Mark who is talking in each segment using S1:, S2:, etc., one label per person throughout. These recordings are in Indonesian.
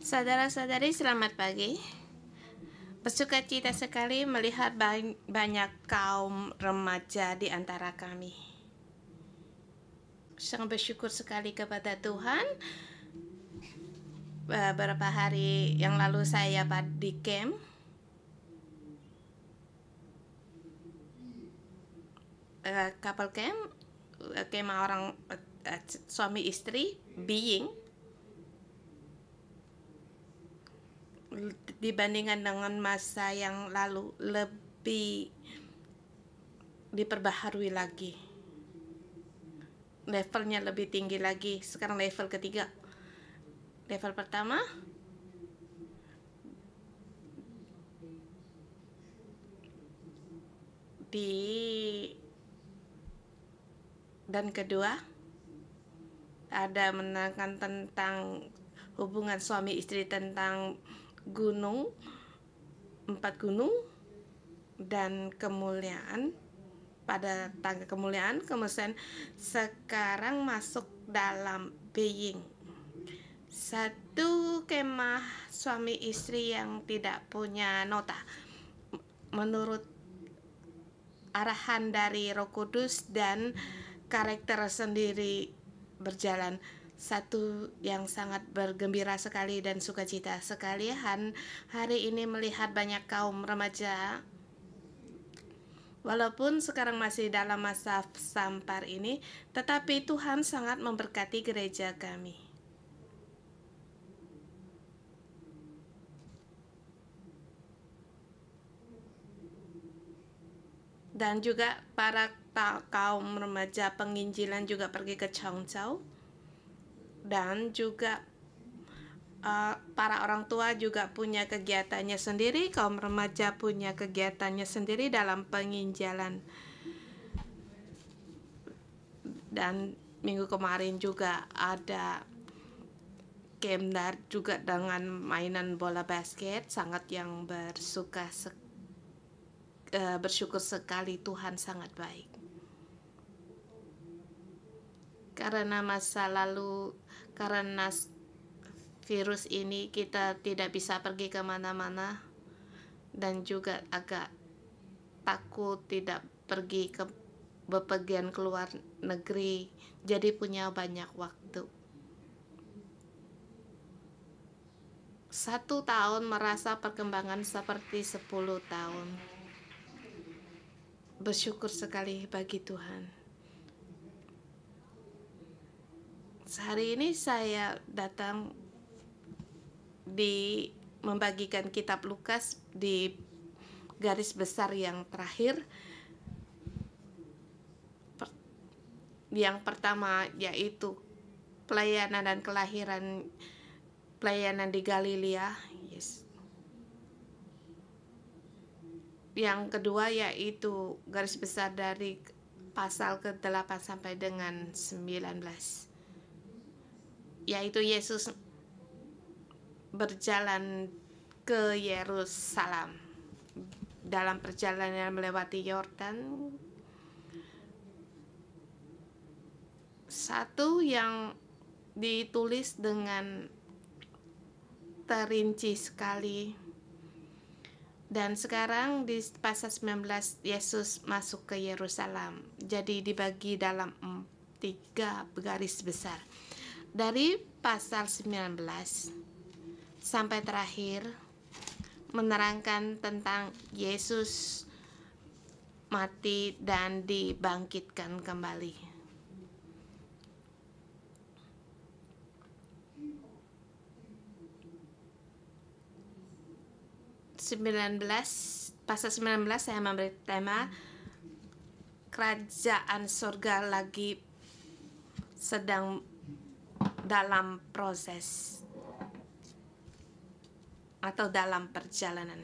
S1: Saudara-saudari, selamat pagi. Bersukacita sekali melihat banyak kaum remaja di antara kami. Sangat bersyukur sekali kepada Tuhan. Beberapa hari yang lalu saya di camp. Couple camp, kemah orang suami istri, being. Dibandingkan dengan masa yang lalu lebih diperbaharui lagi, levelnya lebih tinggi lagi. Sekarang level ketiga. Level pertama dan kedua ada menerangkan tentang hubungan suami istri, tentang gunung, 4 gunung dan kemuliaan. Pada tangga kemuliaan, kemudian sekarang masuk dalam being. Satu kemah suami istri yang tidak punya nota, menurut arahan dari Roh Kudus dan karakter sendiri berjalan. Satu yang sangat bergembira sekali dan sukacita sekali hari ini melihat banyak kaum remaja. Walaupun sekarang masih dalam masa sampar ini, tetapi Tuhan sangat memberkati gereja kami. Dan juga para kaum remaja penginjilan juga pergi ke Changzhou. Dan juga para orang tua juga punya kegiatannya sendiri, kaum remaja punya kegiatannya sendiri dalam penginjilan. Dan minggu kemarin juga ada camp juga dengan mainan bola basket, sangat yang bersyukur sekali. Tuhan sangat baik. Karena masa lalu, karena virus ini kita tidak bisa pergi kemana-mana, dan juga agak takut tidak pergi ke bepergian keluar negeri, jadi punya banyak waktu. 1 tahun merasa perkembangan seperti 10 tahun. Bersyukur sekali bagi Tuhan. Hari ini saya datang membagikan kitab Lukas di garis besar yang terakhir. Yang pertama yaitu pelayanan dan kelahiran, pelayanan di Galilea. Yang kedua yaitu garis besar dari pasal ke-8 sampai dengan 19, yaitu Yesus berjalan ke Yerusalem dalam perjalanan melewati Yordan. Satu yang ditulis dengan terinci sekali. Dan sekarang di pasal 19 Yesus masuk ke Yerusalem. Jadi dibagi dalam 3 garis besar. Dari pasal 19 sampai terakhir menerangkan tentang Yesus mati dan dibangkitkan kembali. Pasal 19 saya memberi tema kerajaan surga lagi sedang dalam proses atau dalam perjalanan.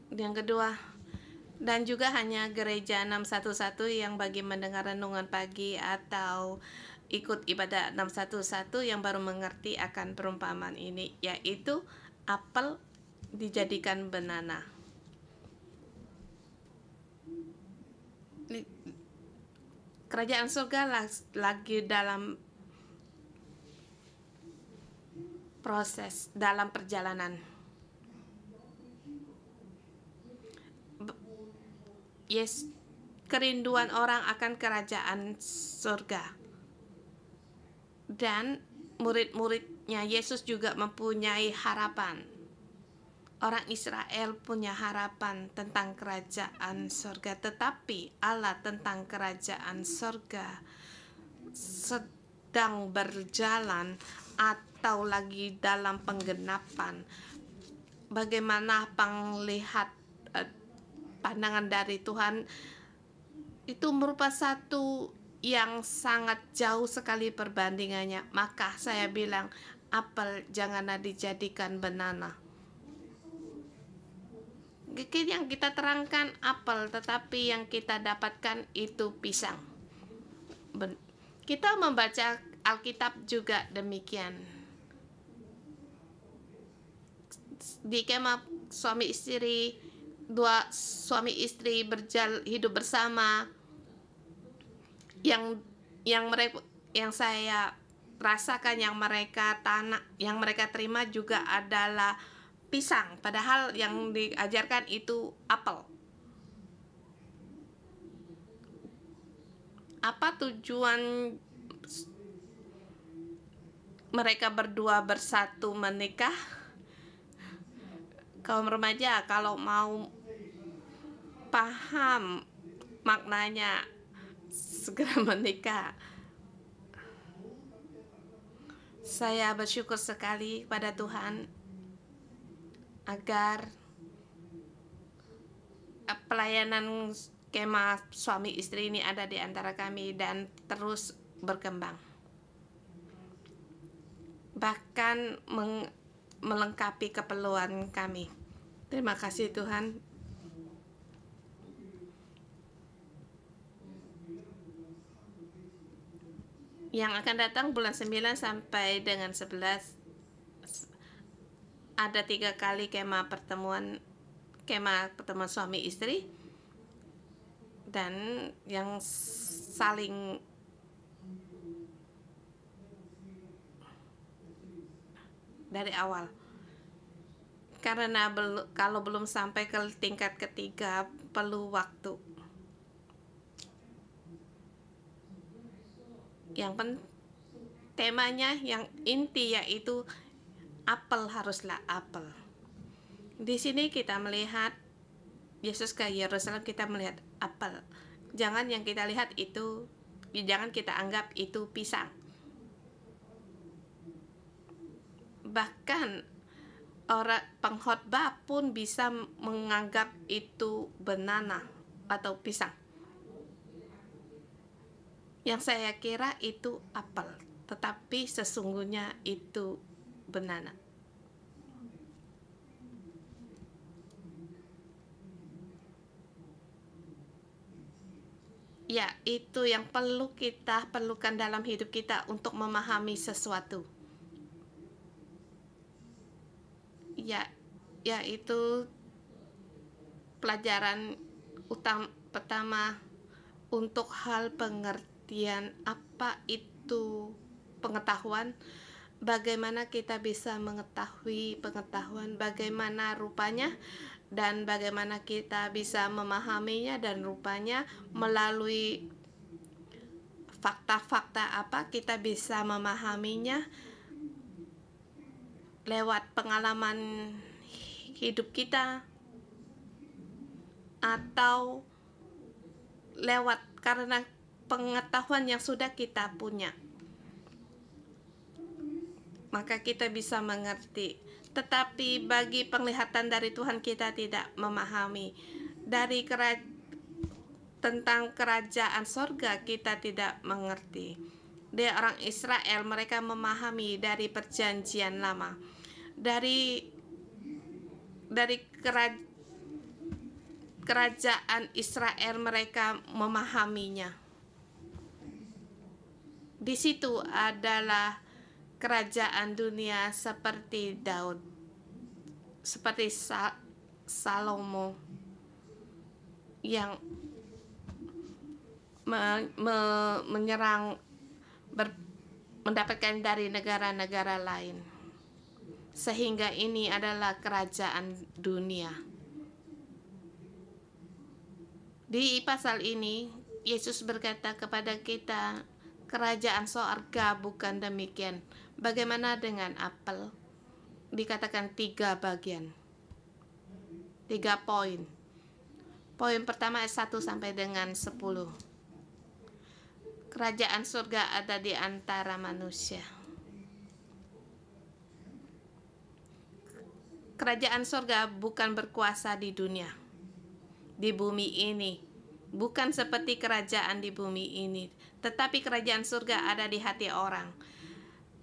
S1: Yang kedua, dan juga hanya gereja 611 yang bagi mendengar renungan pagi atau ikut ibadah 611 yang baru mengerti akan perumpamaan ini, yaitu apel dijadikan banana. kerajaan surga lagi dalam proses, dalam perjalanan. Yes, kerinduan orang akan kerajaan surga. Dan murid-muridnya Yesus juga mempunyai harapan. Orang Israel punya harapan tentang kerajaan surga, tetapi Allah tentang kerajaan surga sedang berjalan atau lagi dalam penggenapan. Bagaimana pandangan dari Tuhan itu merupakan satu yang sangat jauh sekali perbandingannya. Maka saya bilang, apel janganlah dijadikan banana. Yang kita terangkan apel, tetapi yang kita dapatkan itu pisang. Kita membaca Alkitab juga demikian. Di kemah suami istri, dua suami istri hidup bersama. Yang saya rasakan, yang mereka terima juga adalah pisang, padahal yang diajarkan itu apel. Apa tujuan mereka berdua bersatu menikah? Kaum remaja kalau mau paham maknanya, segera menikah. Saya bersyukur sekali pada Tuhan agar pelayanan kemah suami istri ini ada di antara kami dan terus berkembang, bahkan melengkapi keperluan kami. Terima kasih Tuhan. Yang akan datang bulan 9 sampai dengan 11 ada 3 kali kemah pertemuan suami istri, dan yang saling dari awal, karena kalau belum sampai ke tingkat ketiga perlu waktu. Yang temanya yang inti yaitu apel, haruslah apel. Di sini kita melihat Yesus ke Yerusalem, kita melihat apel. Jangan yang kita lihat itu, jangan kita anggap itu pisang. Bahkan orang pengkhotbah pun bisa menganggap itu banana atau pisang. Yang saya kira itu apel, tetapi sesungguhnya itu banana. Ya, itu yang kita perlukan dalam hidup kita untuk memahami sesuatu. Ya, yaitu pelajaran pertama untuk hal pengertian apa itu pengetahuan, bagaimana kita bisa mengetahui pengetahuan, bagaimana rupanya, dan bagaimana kita bisa memahaminya, dan rupanya melalui fakta-fakta apa kita bisa memahaminya lewat pengalaman hidup kita atau lewat karena pengetahuan yang sudah kita punya, maka kita bisa mengerti. Tetapi bagi penglihatan dari Tuhan, kita tidak memahami. Tentang kerajaan sorga kita tidak mengerti. Dia orang Israel, mereka memahami dari perjanjian lama, dari kerajaan Israel, mereka memahaminya. Di situ adalah kerajaan dunia seperti Daud, seperti Salomo, yang menyerang, mendapatkan dari negara-negara lain. Sehingga ini adalah kerajaan dunia. Di pasal ini, Yesus berkata kepada kita, kerajaan sorga bukan demikian. Bagaimana dengan apel? Dikatakan 3 bagian, 3 poin. Poin pertama 1 sampai dengan 10. Kerajaan surga ada di antara manusia. Kerajaan surga bukan berkuasa di dunia, di bumi ini. Bukan seperti kerajaan di bumi ini, tetapi kerajaan surga ada di hati orang.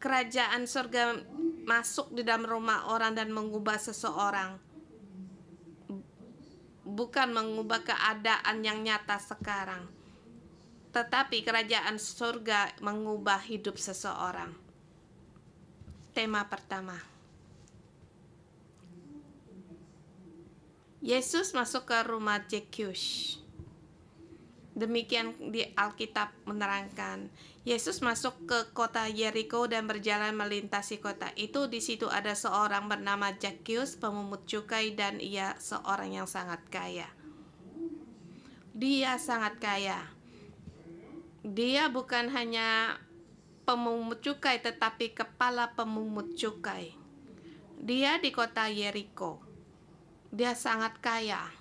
S1: Kerajaan surga masuk di dalam rumah orang dan mengubah seseorang, bukan mengubah keadaan yang nyata sekarang, tetapi kerajaan surga mengubah hidup seseorang. Tema pertama, Yesus masuk ke rumah Zakheus. Demikian di Alkitab menerangkan, Yesus masuk ke kota Yeriko dan berjalan melintasi kota itu. Di situ ada seorang bernama Zakheus, pemungut cukai, dan ia seorang yang sangat kaya. Dia sangat kaya. Dia bukan hanya pemungut cukai, tetapi kepala pemungut cukai. Dia di kota Yeriko. Dia sangat kaya.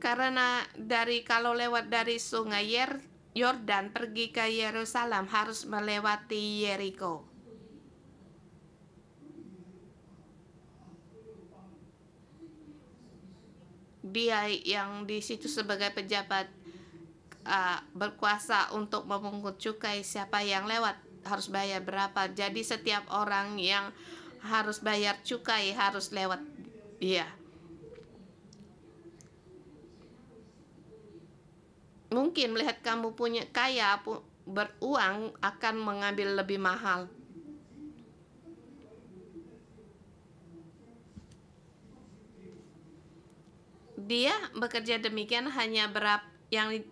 S1: Karena kalau lewat dari sungai Yordan pergi ke Yerusalem harus melewati Yeriko. Dia yang di situ sebagai pejabat berkuasa untuk memungut cukai. Siapa yang lewat harus bayar berapa. Jadi setiap orang yang harus bayar cukai harus lewat dia. Mungkin melihat kamu punya kaya, beruang, akan mengambil lebih mahal. Dia bekerja demikian, hanya berapa yang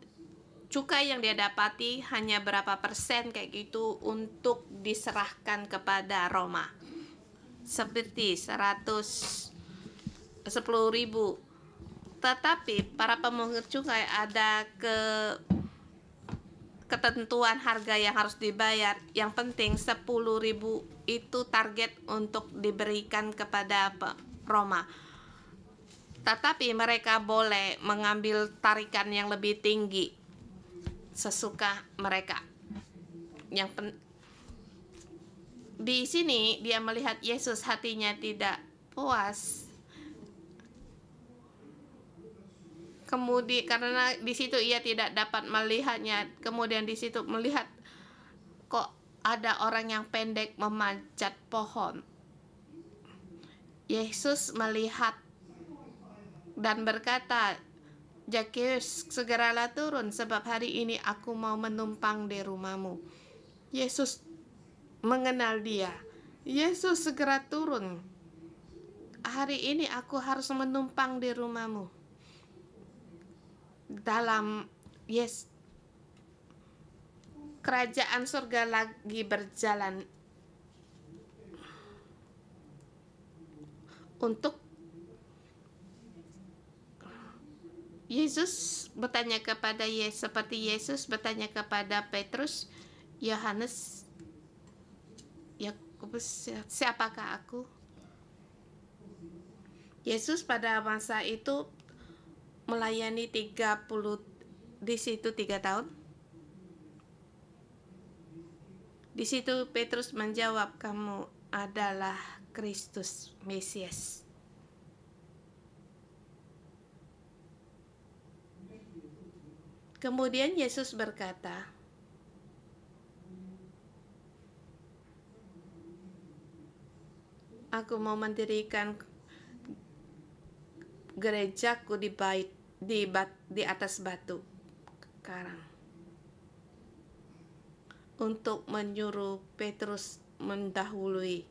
S1: cukai yang dia dapati hanya berapa persen kayak gitu untuk diserahkan kepada Roma. Seperti 110.000. Tetapi para pemungut cukai ada ketentuan harga yang harus dibayar. Yang penting 10.000 itu target untuk diberikan kepada Roma. Tetapi mereka boleh mengambil tarikan yang lebih tinggi sesuka mereka. Di sini dia melihat Yesus, hatinya tidak puas. Kemudian karena di situ ia tidak dapat melihatnya, kemudian di situ melihat kok ada orang yang pendek memanjat pohon. Yesus melihat dan berkata, Zakheus, segeralah turun, sebab hari ini aku mau menumpang di rumahmu. Yesus mengenal dia. Yesus, segera turun. Hari ini aku harus menumpang di rumahmu. Dalam kerajaan surga lagi berjalan untuk Yesus bertanya kepada seperti Yesus bertanya kepada Petrus, Yohanes, Yakobus, siapakah aku? Yesus pada masa itu melayani 3 tahun. Di situ Petrus menjawab, kamu adalah Kristus, Mesias. Kemudian Yesus berkata, aku mau mendirikan gerejaku di atas batu karang. Untuk menyuruh Petrus mendahului.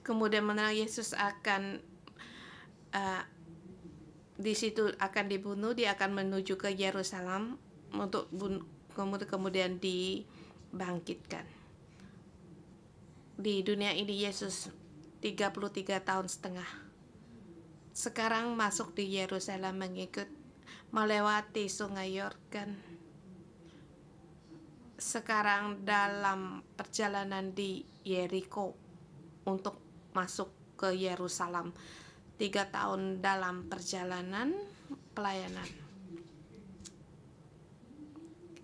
S1: Kemudian mendengar Yesus akan di situ akan dibunuh, dia akan menuju ke Yerusalem untuk kemudian dibangkitkan. Di dunia ini Yesus 33 tahun setengah. Sekarang masuk di Yerusalem melewati sungai Yordan. Sekarang dalam perjalanan di Yeriko untuk masuk ke Yerusalem. 3 tahun dalam perjalanan pelayanan.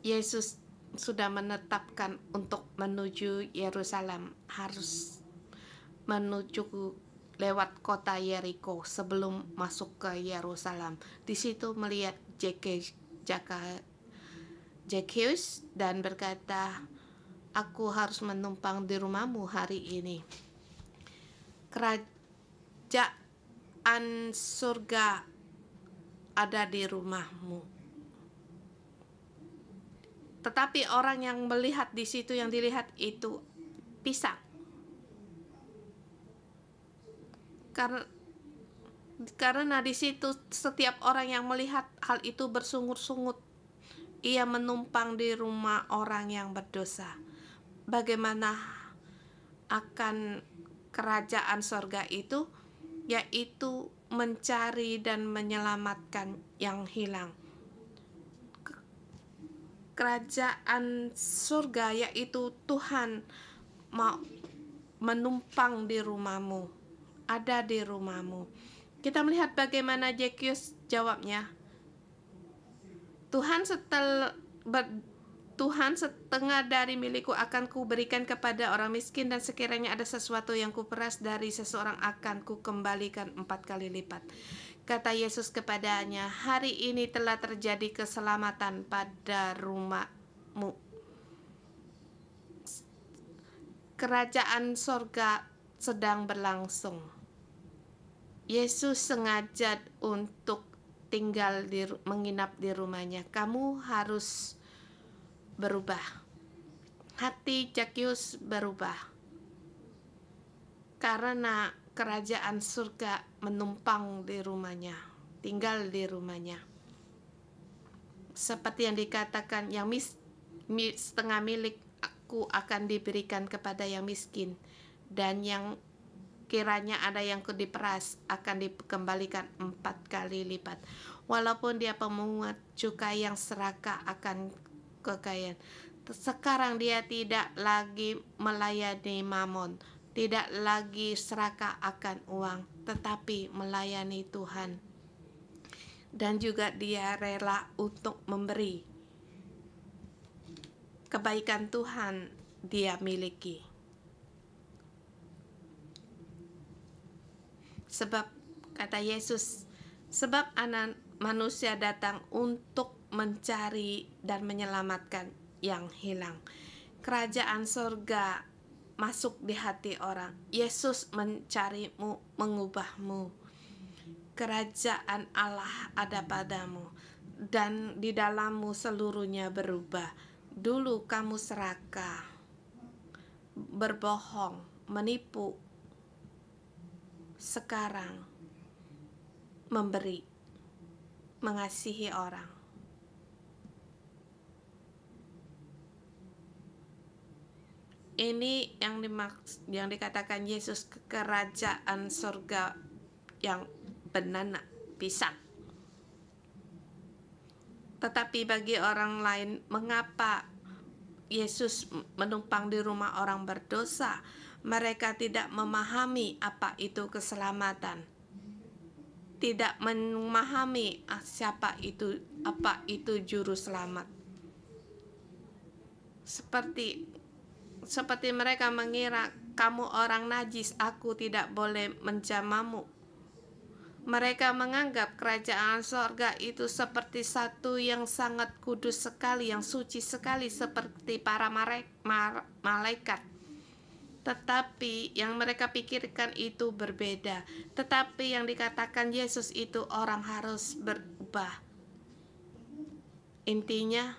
S1: Yesus sudah menetapkan untuk menuju Yerusalem, harus menuju lewat kota Yeriko sebelum masuk ke Yerusalem. Di situ melihat Zakheus dan berkata, "Aku harus menumpang di rumahmu hari ini. Kerajaan surga ada di rumahmu." Tetapi orang yang melihat di situ, yang dilihat itu pisang. Karena di situ setiap orang yang melihat hal itu bersungut-sungut. Ia menumpang di rumah orang yang berdosa. Bagaimana akan kerajaan sorga itu? Yaitu mencari dan menyelamatkan yang hilang. Kerajaan surga yaitu Tuhan mau menumpang di rumahmu, ada di rumahmu. Kita melihat bagaimana Zakheus jawabnya. Tuhan, setengah dari milikku akan kuberikan kepada orang miskin, dan sekiranya ada sesuatu yang kuperas dari seseorang akan kukembalikan 4 kali lipat. Kata Yesus kepadanya, "Hari ini telah terjadi keselamatan pada rumahmu. Kerajaan sorga sedang berlangsung." Yesus sengaja untuk menginap di rumahnya. Kamu harus berubah. Hati Zakheus berubah. Karena kerajaan surga menumpang di rumahnya, tinggal di rumahnya. Seperti yang dikatakan, yang setengah milik aku akan diberikan kepada yang miskin, dan yang kiranya ada yang diperas akan dikembalikan 4 kali lipat. Walaupun dia pemungut cukai yang serakah akan kekayaan, sekarang dia tidak lagi melayani mamon, tidak lagi serakah akan uang, tetapi melayani Tuhan. Dan juga dia rela untuk memberi. Kebaikan Tuhan dia miliki. Sebab kata Yesus, sebab Anak Manusia datang untuk mencari dan menyelamatkan yang hilang. Kerajaan surga masuk di hati orang. Yesus mencarimu, mengubahmu. Kerajaan Allah ada padamu, dan di dalammu seluruhnya berubah. Dulu kamu serakah, berbohong, menipu. Sekarang memberi, mengasihi orang. Ini yang dikatakan Yesus, kerajaan surga yang benanak pisang. Tetapi bagi orang lain, mengapa Yesus menumpang di rumah orang berdosa? Mereka tidak memahami apa itu keselamatan, tidak memahami apa itu juru selamat. Seperti mereka mengira, kamu orang najis, aku tidak boleh menjamahmu. Mereka menganggap kerajaan sorga itu seperti satu yang sangat kudus sekali, yang suci sekali, seperti para malaikat. Tetapi yang mereka pikirkan itu berbeda. Tetapi yang dikatakan Yesus itu, orang harus berubah. Intinya,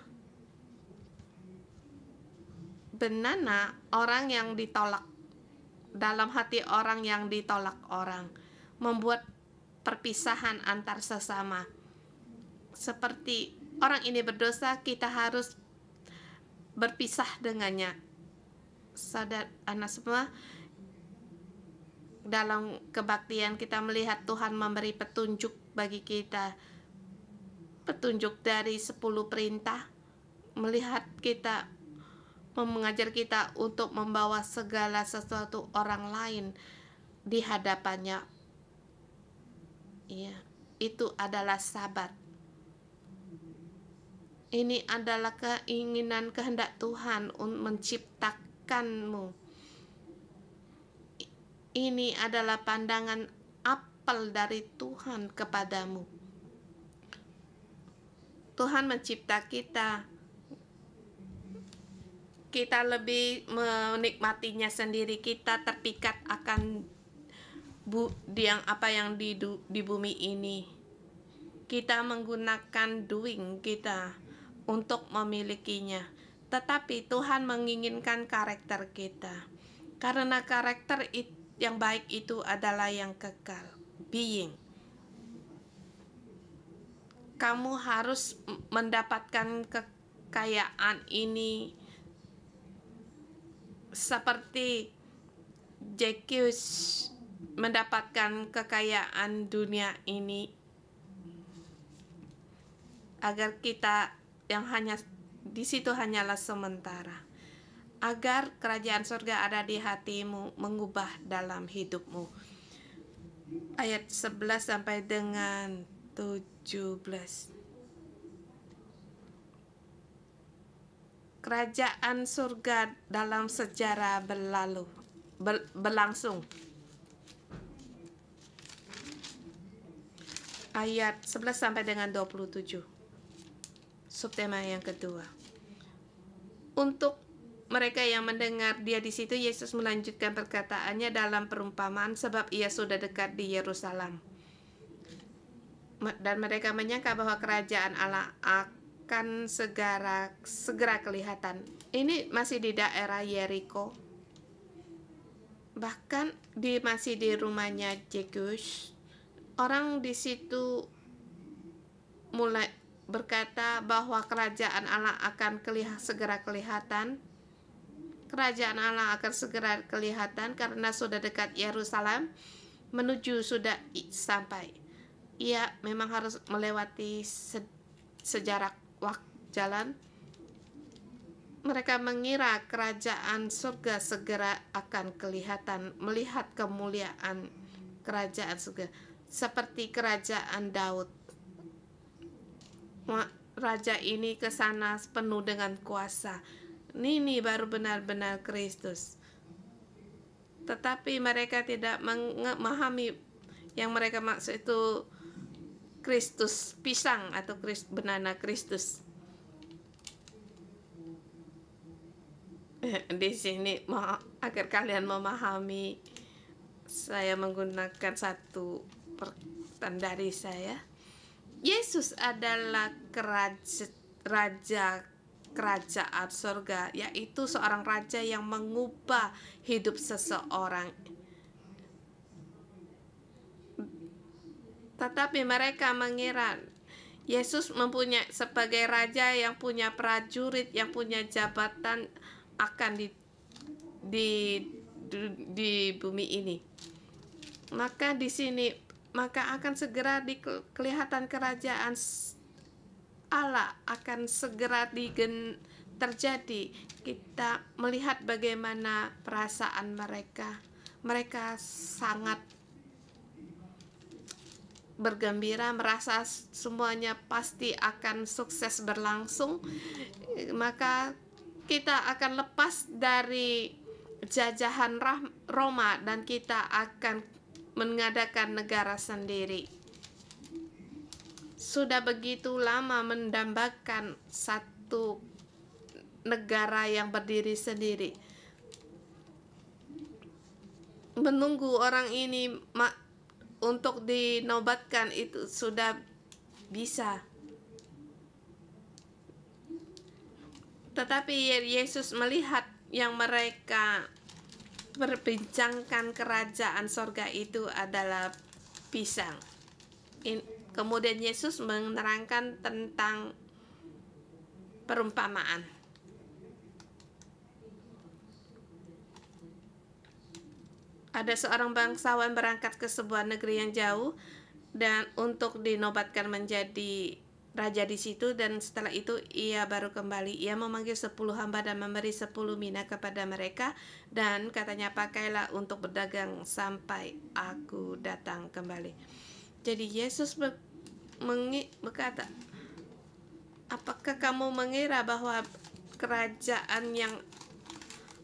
S1: benana orang yang ditolak, dalam hati orang yang ditolak orang, membuat perpisahan antar sesama. Seperti orang ini berdosa, kita harus berpisah dengannya. Saudara anak semua, dalam kebaktian kita melihat Tuhan memberi petunjuk bagi kita, petunjuk dari 10 perintah, melihat kita, mengajar kita untuk membawa segala sesuatu orang lain di hadapannya. Iya, itu adalah sabat. Ini adalah keinginan kehendak Tuhan untuk menciptakanmu. Ini adalah pandangan apel dari Tuhan kepadamu. Tuhan mencipta kita. Kita lebih menikmatinya sendiri. Kita terpikat akan apa yang di bumi ini. Kita menggunakan doing kita untuk memilikinya. Tetapi Tuhan menginginkan karakter kita. Karena karakter yang baik itu adalah yang kekal. Being. Kamu harus mendapatkan kekayaan ini seperti Zacchaeus mendapatkan kekayaan dunia ini, agar kita yang hanya di situ hanyalah sementara, agar kerajaan surga ada di hatimu, mengubah dalam hidupmu. Ayat 11 sampai dengan 17. Kerajaan surga dalam sejarah berlangsung. Ayat 11 sampai dengan 27. Subtema yang kedua. Untuk mereka yang mendengar dia di situ, Yesus melanjutkan perkataannya dalam perumpamaan, sebab ia sudah dekat di Yerusalem. Dan mereka menyangka bahwa kerajaan Allah akan segera kelihatan. Ini masih di daerah Yeriko. Bahkan masih di rumahnya Zacchaeus. Orang di situ mulai berkata bahwa kerajaan Allah akan segera kelihatan. Kerajaan Allah akan segera kelihatan karena sudah dekat Yerusalem, menuju sudah sampai. Ia memang harus melewati sejarak jalan. Mereka mengira kerajaan surga segera akan kelihatan, melihat kemuliaan kerajaan surga seperti kerajaan Daud. Raja ini ke sana penuh dengan kuasa. Ini baru benar-benar Kristus. Tetapi mereka tidak memahami yang mereka maksud itu Kristus pisang atau banana Kristus. Di sini agar kalian memahami, saya menggunakan satu perkataan dari saya. Yesus adalah raja kerajaan surga, yaitu seorang raja yang mengubah hidup seseorang. Tetapi mereka mengira Yesus mempunyai sebagai raja yang punya prajurit, yang punya jabatan akan di bumi ini. Maka di sini akan segera kelihatan kerajaan Allah akan segera terjadi. Kita melihat bagaimana perasaan mereka. Mereka sangat bergembira, merasa semuanya pasti akan sukses berlangsung. Maka kita akan lepas dari jajahan Roma dan kita akan mengadakan negara sendiri. Sudah begitu lama mendambakan satu negara yang berdiri sendiri. Menunggu orang ini untuk dinobatkan itu sudah bisa. Tetapi Yesus melihat yang mereka perbincangkan kerajaan sorga itu adalah pisang. Kemudian Yesus menerangkan tentang perumpamaan. Ada seorang bangsawan berangkat ke sebuah negeri yang jauh dan untuk dinobatkan menjadi raja di situ, dan setelah itu ia baru kembali. Ia memanggil 10 hamba dan memberi 10 mina kepada mereka, dan katanya, pakailah untuk berdagang sampai aku datang kembali. Jadi Yesus berkata, apakah kamu mengira bahwa kerajaan yang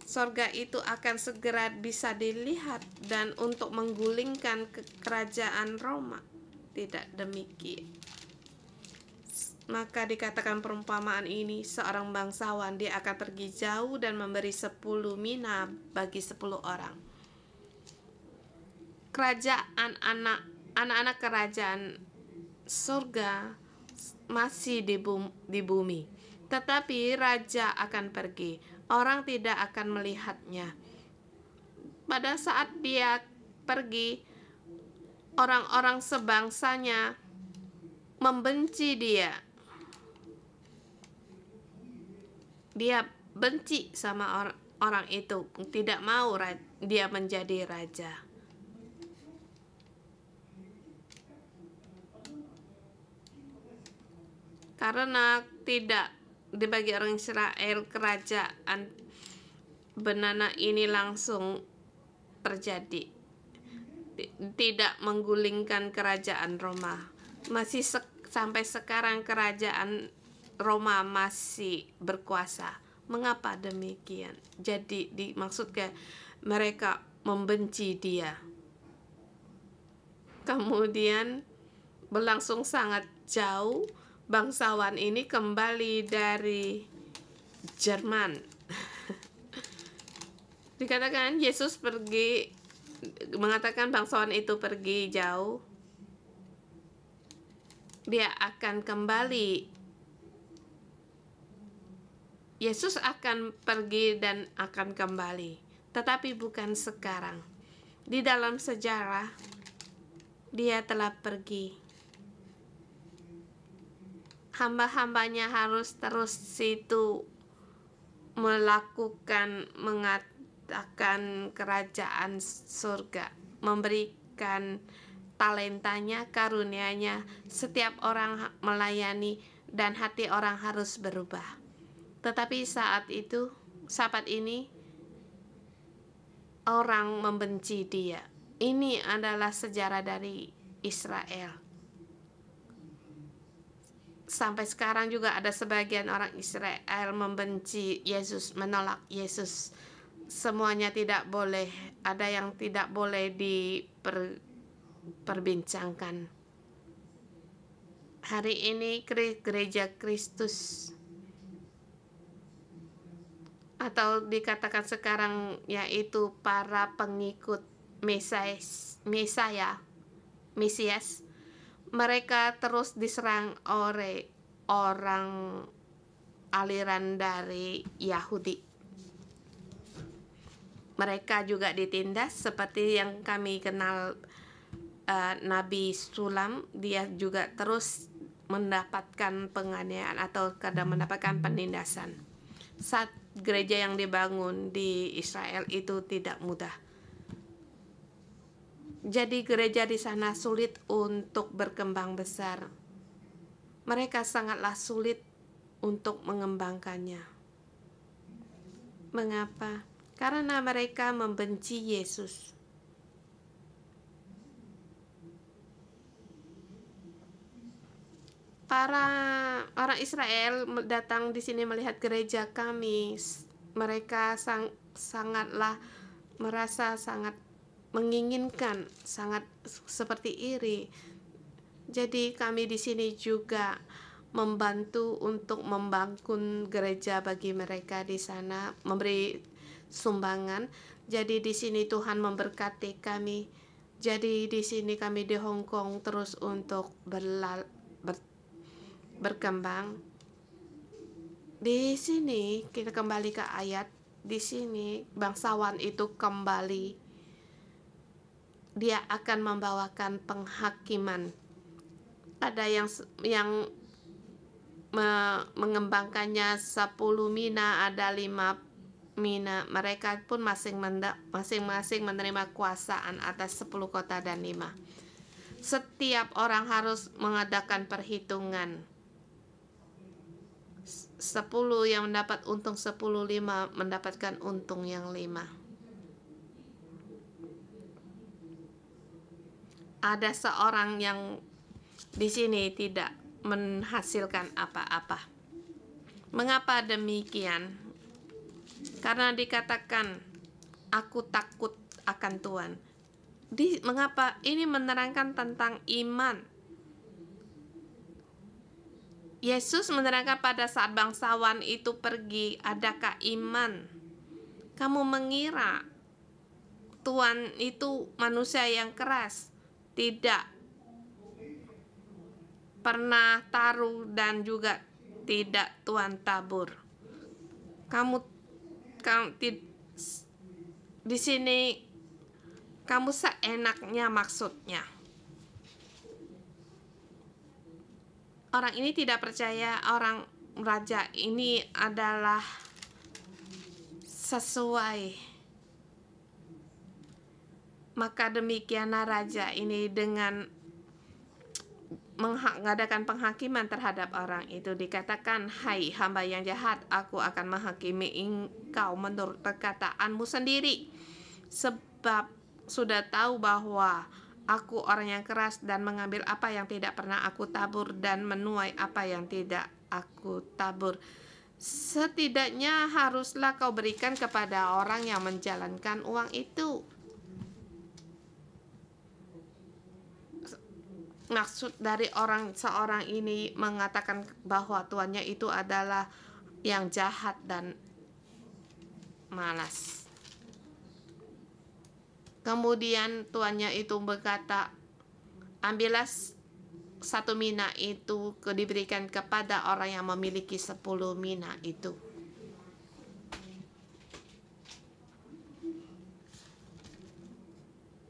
S1: sorga itu akan segera bisa dilihat dan untuk menggulingkan kerajaan Roma? Tidak demikian. Maka dikatakan perumpamaan ini, seorang bangsawan dia akan pergi jauh dan memberi 10 mina bagi 10 orang. Kerajaan anak-anak kerajaan surga masih di bumi, tetapi raja akan pergi. Orang tidak akan melihatnya. Pada saat dia pergi, orang-orang sebangsanya membenci dia. Dia benci sama orang itu, tidak mau dia menjadi raja. Karena tidak dibagi orang Israel, kerajaan benana ini langsung terjadi. Tidak menggulingkan kerajaan Roma. Masih sampai sekarang kerajaan Roma masih berkuasa. Mengapa demikian? Jadi dimaksudkan mereka membenci dia. Kemudian berlangsung sangat jauh, bangsawan ini kembali dari Jerman. Dikatakan Yesus mengatakan bangsawan itu pergi jauh, dia akan kembali. Yesus akan pergi dan akan kembali, tetapi bukan sekarang. Di dalam sejarah, dia telah pergi. Hamba-hambanya harus terus situ mengatakan kerajaan surga, memberikan talentanya, karunia-Nya. Setiap orang melayani dan hati orang harus berubah. Tetapi saat ini orang membenci dia. Ini adalah sejarah dari Israel. Sampai sekarang juga ada sebagian orang Israel membenci Yesus, menolak Yesus. Semuanya tidak boleh, ada yang tidak boleh diperbincangkan. Hari ini gereja Kristus, atau dikatakan sekarang yaitu para pengikut Mesias, mereka terus diserang oleh orang aliran dari Yahudi. Mereka juga ditindas seperti yang kami kenal Nabi Sulam. Dia juga terus mendapatkan penganiayaan atau kadang mendapatkan penindasan. Saat gereja yang dibangun di Israel itu tidak mudah. Jadi gereja di sana sulit untuk berkembang besar. Mereka sangatlah sulit untuk mengembangkannya. Mengapa? Karena mereka membenci Yesus. Para orang Israel datang di sini melihat gereja kami. Mereka sangatlah merasa sangat menginginkan, sangat seperti iri. Jadi kami di sini juga membantu untuk membangun gereja bagi mereka di sana, memberi sumbangan. Jadi di sini Tuhan memberkati kami. Jadi di sini kami di Hong Kong terus untuk berkembang. Di sini kita kembali ke ayat di sini bangsawan itu kembali, dia akan membawakan penghakiman. Ada yang mengembangkannya 10 mina, ada 5 mina. Mereka pun masing-masing menerima kuasaan atas 10 kota dan 5. Setiap orang harus mengadakan perhitungan. 10 yang mendapat untung 10, 5 mendapatkan untung yang 5. Ada seorang yang di sini tidak menghasilkan apa-apa. Mengapa demikian? Karena dikatakan aku takut akan Tuhan. Mengapa? Ini menerangkan tentang iman. Yesus menerangkan pada saat bangsawan itu pergi, adakah iman? Kamu mengira Tuhan itu manusia yang keras, tidak pernah taruh dan juga tidak Tuhan tabur. Kamu di sini kamu seenaknya maksudnya. Orang ini tidak percaya orang raja ini adalah sesuai. Maka demikianlah raja ini dengan mengadakan penghakiman terhadap orang itu. Dikatakan, hai hamba yang jahat, aku akan menghakimi engkau menurut perkataanmu sendiri. Sebab sudah tahu bahwa aku orang yang keras dan mengambil apa yang tidak pernah aku tabur dan menuai apa yang tidak aku tabur. Setidaknya haruslah kau berikan kepada orang yang menjalankan uang itu. Maksud dari seorang ini mengatakan bahwa tuannya itu adalah yang jahat dan malas. Kemudian tuannya itu berkata, ambillah 1 mina itu diberikan kepada orang yang memiliki 10 mina itu.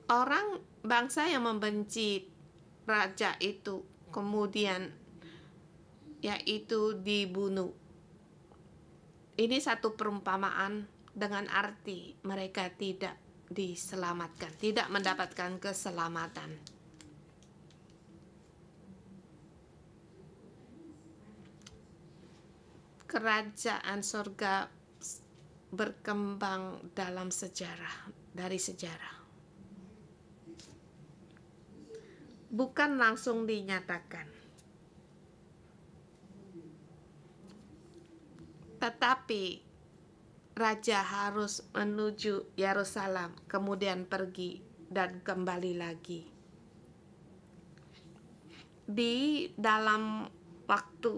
S1: Orang bangsa yang membenci raja itu kemudian yaitu dibunuh. Ini satu perumpamaan dengan arti mereka tidak diselamatkan, tidak mendapatkan keselamatan. Kerajaan surga berkembang dalam sejarah, dari sejarah. Bukan langsung dinyatakan, tetapi raja harus menuju Yerusalem, kemudian pergi dan kembali lagi. Di dalam waktu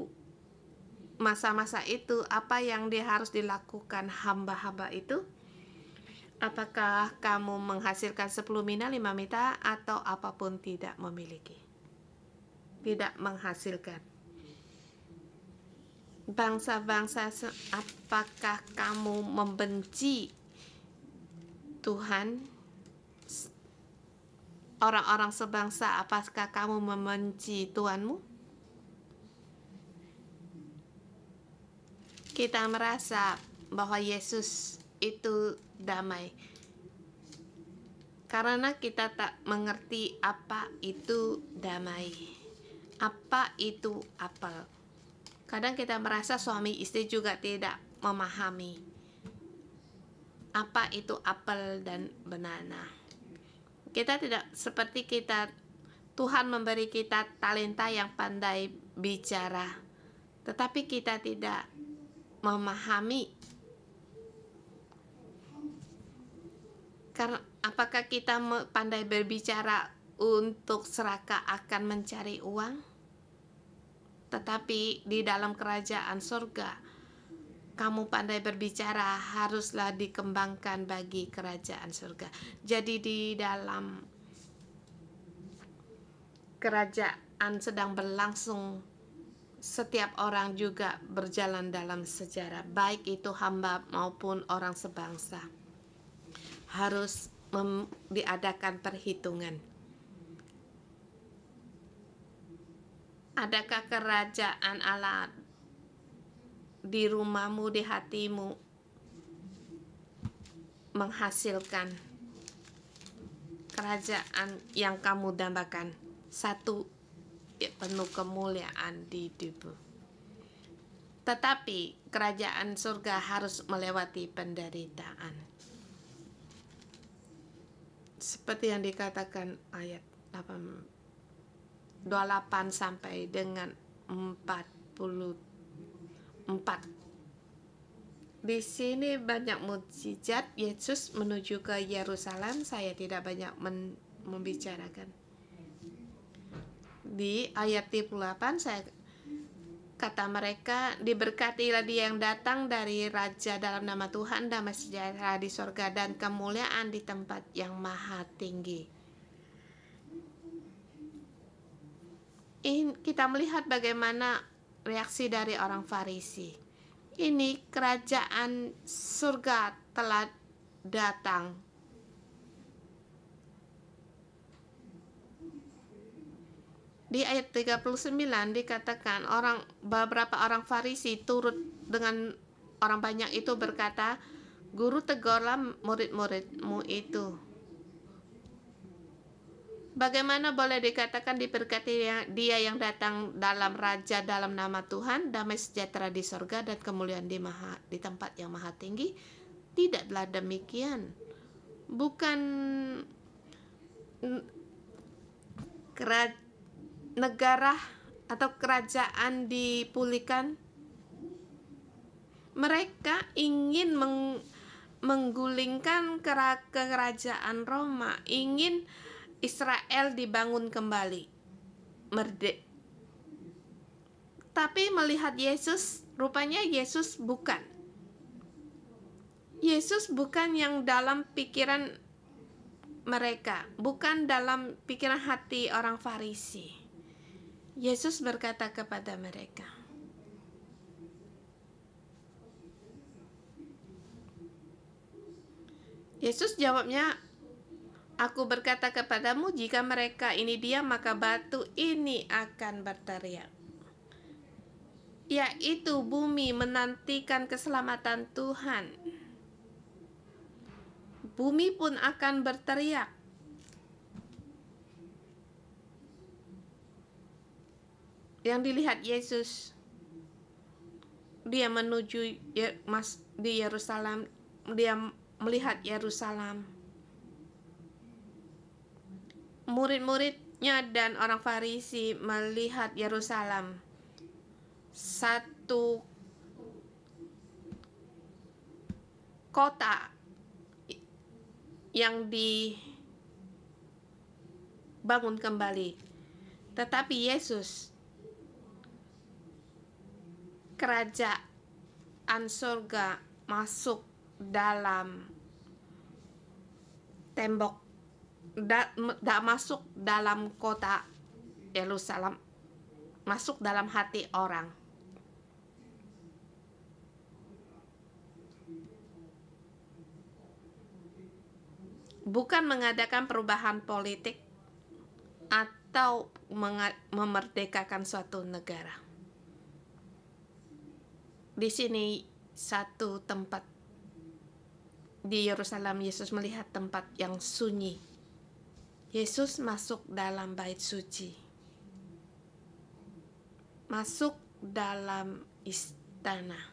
S1: masa-masa itu, apa yang dia harus dilakukan hamba-hamba itu? Apakah kamu menghasilkan 10 mina, 5 mita, atau apapun tidak memiliki? Tidak menghasilkan. Bangsa-bangsa, apakah kamu membenci Tuhan? Orang-orang sebangsa, apakah kamu membenci Tuhanmu? Kita merasa bahwa Yesus itu damai karena kita tak mengerti apa itu damai, apa itu apel. Kadang kita merasa suami istri juga tidak memahami apa itu apel dan banana. Kita tidak seperti kita. Tuhan memberi kita talenta yang pandai bicara, tetapi kita tidak memahami. Karena apakah kita pandai berbicara untuk serakah akan mencari uang? Tetapi di dalam kerajaan surga, kamu pandai berbicara haruslah dikembangkan bagi kerajaan surga. Jadi di dalam kerajaan sedang berlangsung setiap orang juga berjalan dalam sejarah, baik itu hamba maupun orang sebangsa. Harus diadakan perhitungan. Adakah kerajaan Allah di rumahmu, di hatimu, menghasilkan kerajaan yang kamu dambakan? Satu, penuh kemuliaan di hidupmu. Tetapi kerajaan surga harus melewati penderitaan. Seperti yang dikatakan ayat 28 sampai dengan 44. Di sini banyak mukjizat Yesus menuju ke Yerusalem. Saya tidak banyak membicarakan. Di ayat 38 kata mereka, diberkatilah dia yang datang dari Raja dalam nama Tuhan, damai sejahtera di sorga dan kemuliaan di tempat yang maha tinggi. Kita melihat bagaimana reaksi dari orang Farisi. Ini kerajaan surga telah datang. Di ayat 39 dikatakan beberapa orang Farisi turut dengan orang banyak itu berkata, "Guru, tegurlah murid-muridmu itu. Bagaimana boleh dikatakan diberkati dia yang datang dalam Raja dalam nama Tuhan, damai sejahtera di sorga dan kemuliaan di tempat yang maha tinggi? Tidaklah demikian. Bukan negara atau kerajaan dipulihkan. Mereka ingin menggulingkan kerajaan Roma, ingin Israel dibangun kembali, tapi melihat Yesus, rupanya Yesus bukan yang dalam pikiran mereka, bukan dalam pikiran hati orang Farisi. Yesus berkata kepada mereka, Yesus jawabnya, "Aku berkata kepadamu, jika mereka ini diam, maka batu ini akan berteriak." Yaitu bumi menantikan keselamatan Tuhan. Bumi pun akan berteriak. Yang dilihat Yesus, dia menuju di Yerusalem, dia melihat Yerusalem. Murid-muridnya dan orang Farisi melihat Yerusalem, satu kota yang dibangun kembali. Tetapi Yesus, kerajaan surga masuk dalam tembok, masuk dalam kota Yerusalem, masuk dalam hati orang. Bukan mengadakan perubahan politik atau memerdekakan suatu negara. Di sini satu tempat di Yerusalem, Yesus melihat tempat yang sunyi. Yesus masuk dalam bait suci, masuk dalam istana.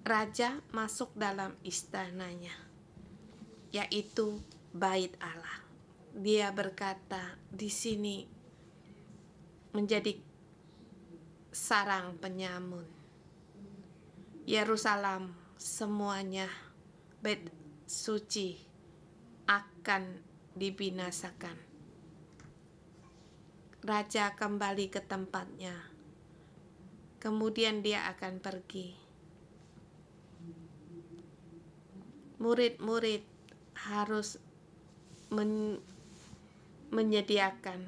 S1: Raja masuk dalam istananya, yaitu bait Allah. Dia berkata, di sini menjadi sarang penyamun. Yerusalem semuanya, bait suci akan dibinasakan. Raja kembali ke tempatnya. Kemudian dia akan pergi. Murid-murid harus menyediakan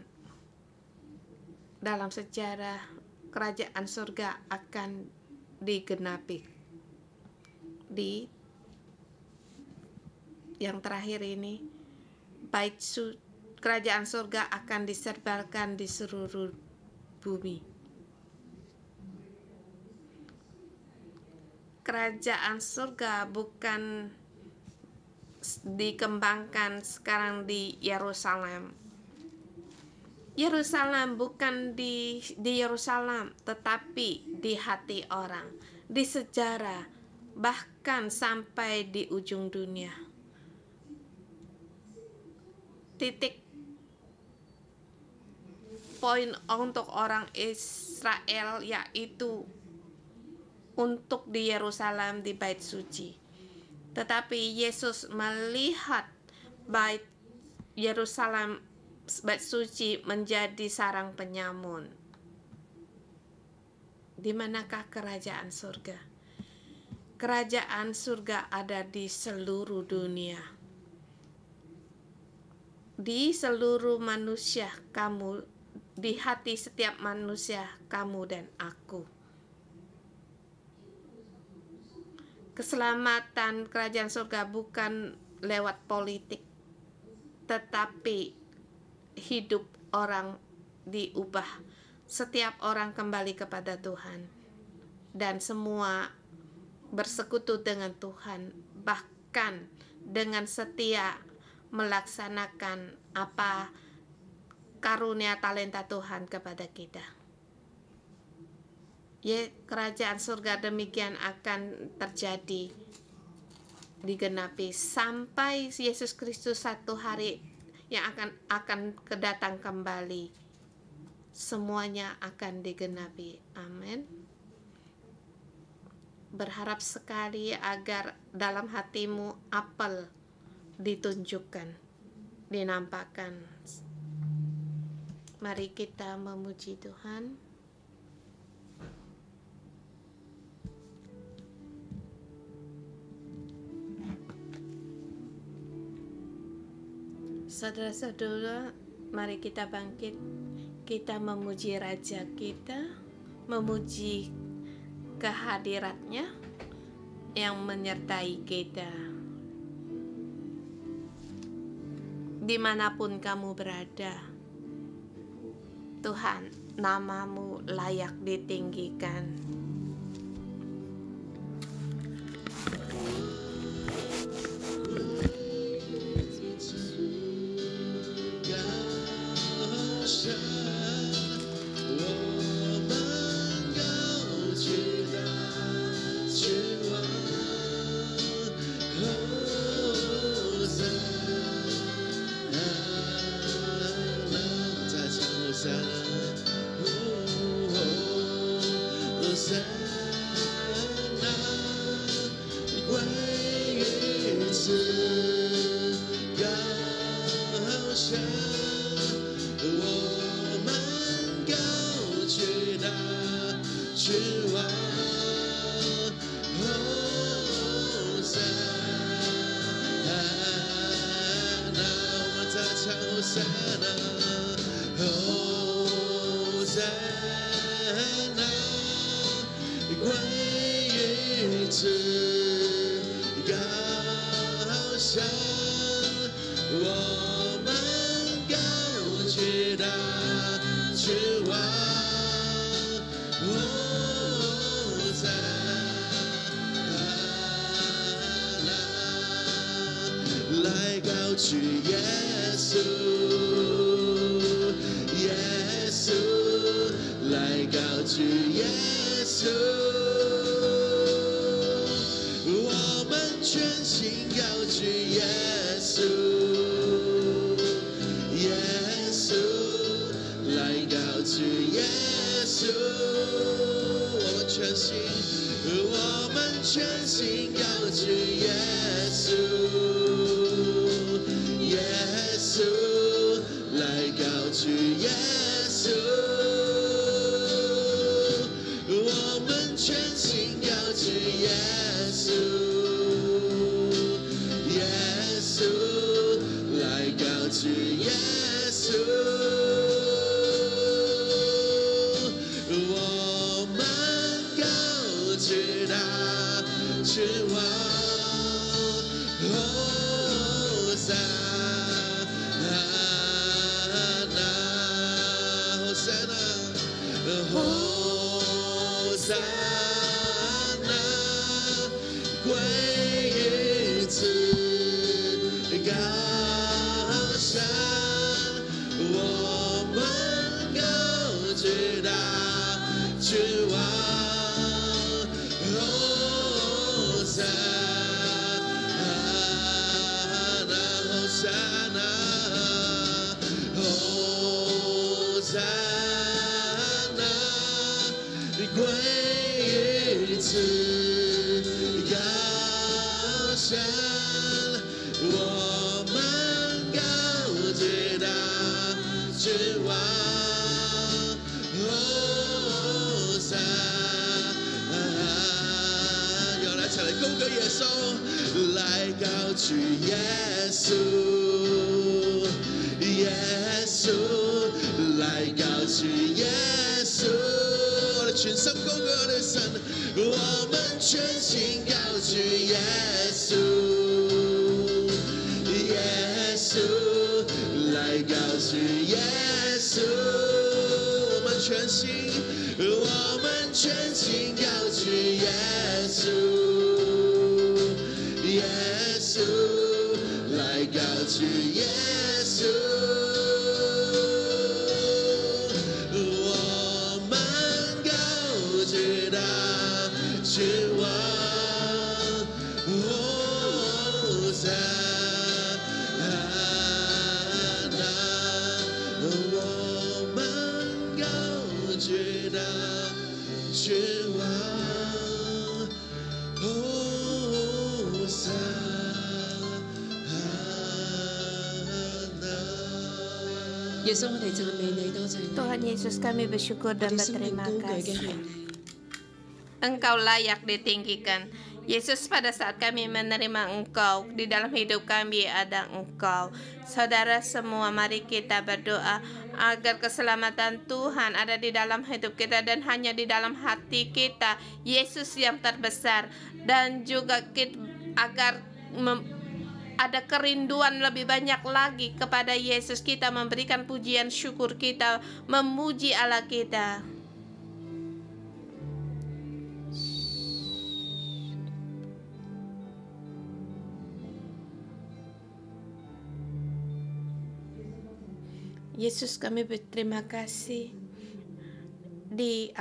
S1: dalam sejarah kerajaan surga akan digenapi. Di yang terakhir ini, kerajaan surga akan disebarkan di seluruh bumi. Kerajaan surga bukan dikembangkan sekarang di Yerusalem. Yerusalem bukan di Yerusalem, tetapi di hati orang, di sejarah, bahkan sampai di ujung dunia. Titik poin untuk orang Israel yaitu untuk di Yerusalem, di bait suci. Tetapi Yesus melihat bait Yerusalem, bait suci menjadi sarang penyamun. Di manakah kerajaan surga? Kerajaan surga ada di seluruh dunia. Di seluruh manusia kamu, di hati setiap manusia kamu dan aku. Keselamatan kerajaan surga bukan lewat politik, tetapi hidup orang diubah. Setiap orang kembali kepada Tuhan, dan semua bersekutu dengan Tuhan, bahkan dengan setia melaksanakan apa karunia talenta Tuhan kepada kita. Kerajaan surga demikian akan terjadi, digenapi sampai Yesus Kristus satu hari yang akan kedatang kembali. Semuanya akan digenapi. Amin. Berharap sekali agar dalam hatimu apel ditunjukkan, dinampakkan. Mari kita memuji Tuhan. Saudara-saudara, mari kita bangkit, kita memuji Raja kita, memuji kehadiratnya yang menyertai kita. Dimanapun kamu berada, Tuhan, namamu layak ditinggikan.
S2: Oh Hosana，归于至高山，我们高举大君王。归于至高山，我们高举大君王。要来起来，高歌耶稣，来高举耶稣，耶稣，来高举耶稣。全心高歌我的神，我们全心高举耶稣，耶稣，来高举耶稣，我们全心，我们全心高举耶稣，耶稣，来高举耶稣。君王，Hosana，我们高举大君王，Hosana。
S3: 耶穌，我哋讚美你，多謝你。
S1: Tuhan Yesus, kami bersyukur dan
S3: 我哋心靈
S1: berterima
S3: 高舉嘅
S1: kasih.
S3: 係你。
S1: Engkau layak ditinggikan. Yesus, pada saat kami menerima Engkau, di dalam hidup kami ada Engkau. Saudara semua, mari kita berdoa agar keselamatan Tuhan ada di dalam hidup kita dan hanya di dalam hati kita, Yesus yang terbesar. Dan juga agar ada kerinduan lebih banyak lagi kepada Yesus. Kita memberikan pujian syukur kita, memuji Allah kita. Yesus, kami berterima kasih. Di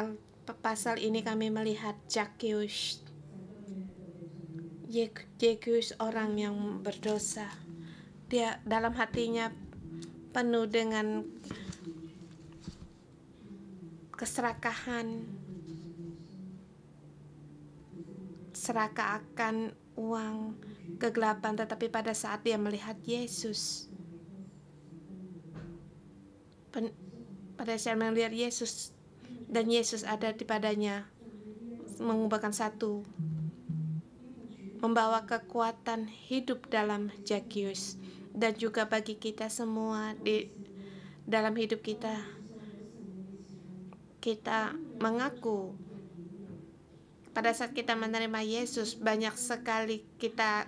S1: pasal ini kami melihat Zakheus. Zakheus orang yang berdosa. Dia dalam hatinya penuh dengan keserakahan, serakah akan uang, kegelapan, tetapi pada saat dia melihat Yesus, pada saat melihat Yesus dan Yesus ada di padanya, mengubahkan satu, membawa kekuatan hidup dalam Zakheus. Dan juga bagi kita semua di dalam hidup kita, kita mengaku pada saat kita menerima Yesus, banyak sekali kita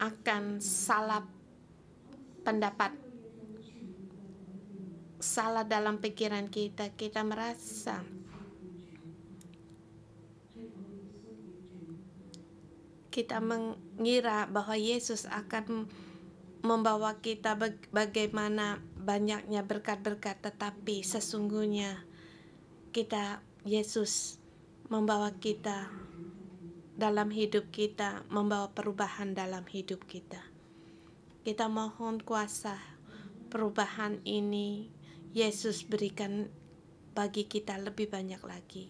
S1: akan salah pendapat, salah dalam pikiran kita. Kita merasa kita mengira bahwa Yesus akan membawa kita bagaimana banyaknya berkat-berkat, tetapi sesungguhnya Yesus membawa kita dalam hidup kita, membawa perubahan dalam hidup kita. Kita mohon kuasa perubahan ini Yesus berikan bagi kita lebih banyak lagi.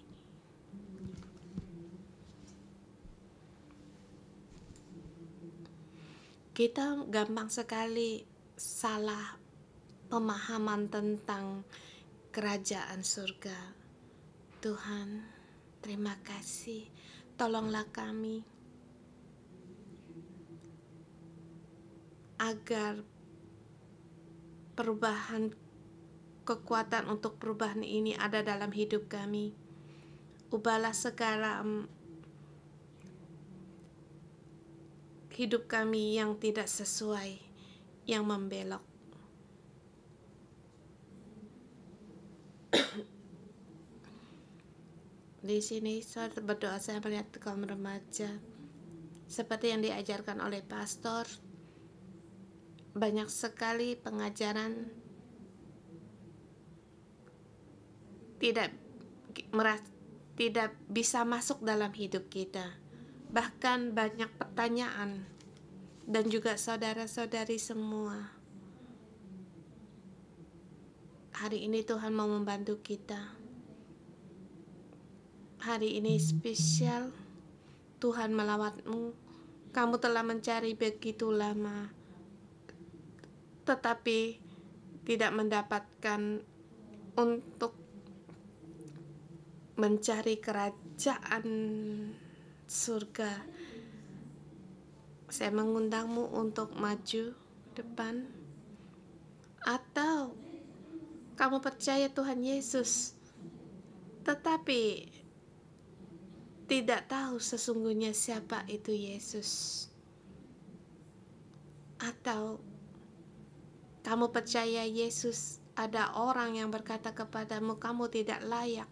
S1: Kita gampang sekali salah pemahaman tentang kerajaan surga. Tuhan, terima kasih. Tolonglah kami agar perubahan, kekuatan untuk perubahan ini ada dalam hidup kami. Ubahlah segala hidup kami yang tidak sesuai, yang membelok. Di sini saya berdoa, saya melihat kaum remaja seperti yang diajarkan oleh pastor. Banyak sekali pengajaran tidak bisa masuk dalam hidup kita. Bahkan banyak pertanyaan. Dan juga saudara-saudari semua, hari ini Tuhan mau membantu kita. Hari ini spesial, Tuhan melawatmu. Kamu telah mencari begitu lama, tetapi tidak mendapatkan untuk mencari kerajaan surga. Saya mengundangmu untuk maju depan, atau kamu percaya Tuhan Yesus tetapi tidak tahu sesungguhnya siapa itu Yesus, atau kamu percaya Yesus ada orang yang berkata kepadamu kamu tidak layak